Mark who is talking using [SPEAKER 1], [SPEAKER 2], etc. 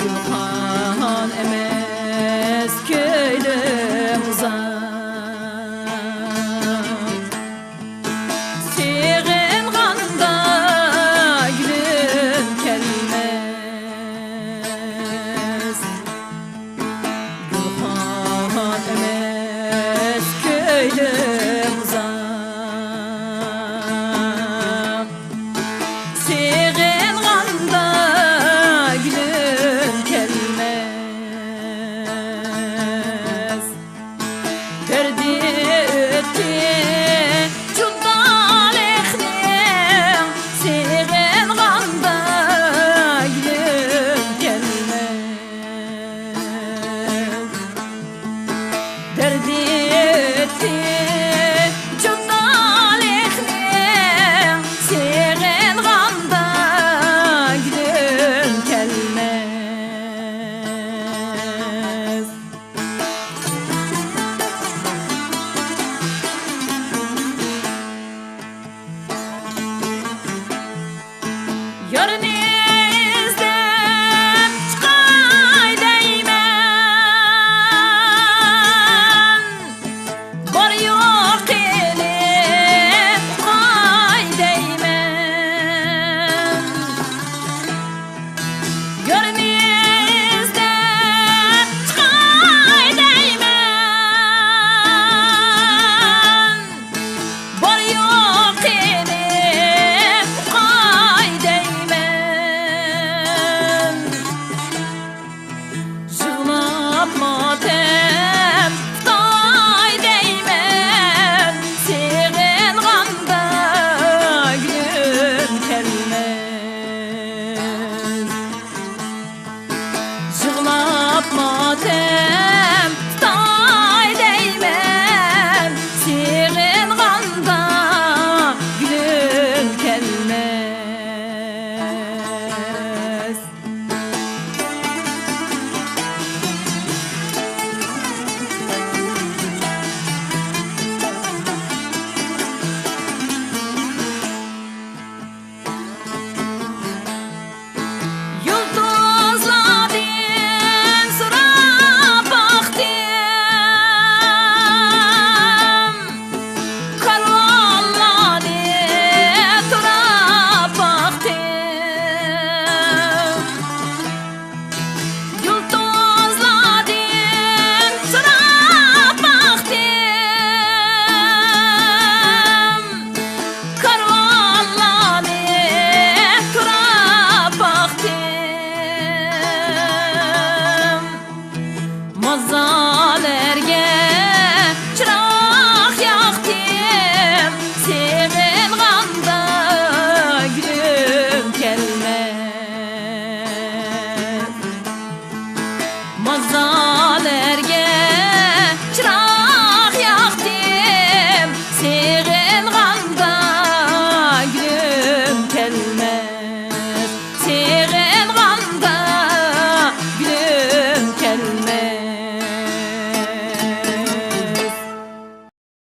[SPEAKER 1] Gülhan emez köylüm uzak. Seğen qanda gülüm kelmez. Gülhan emez köylüm uzak. Seğen qanda gülüm kelmez. Derdi ötdi cudal ehlim, seğen qanda gülüm kelmez. Derdi ötdi cudal ehlim, seğen qanda gülüm kelmez. Yarın izlem çıkay deymen, var yok elip kay deymen. Yarın izlem çıkay deymen, var yok elip kay deymen. Jığlap matem tay deymen, seğen qanda gülüm kelmez. Jığlap matem tay deymen, seğen qanda gülüm kelmez. Yulduzladın sıra baktım, karvalladı tura baktım. Yulduzladın sıra baktım, karvalladı tura baktım. Mazalerge çırak yaktım, seğen qanda gülüm kelmez. Mazalerge çırak yaktım, seğen qanda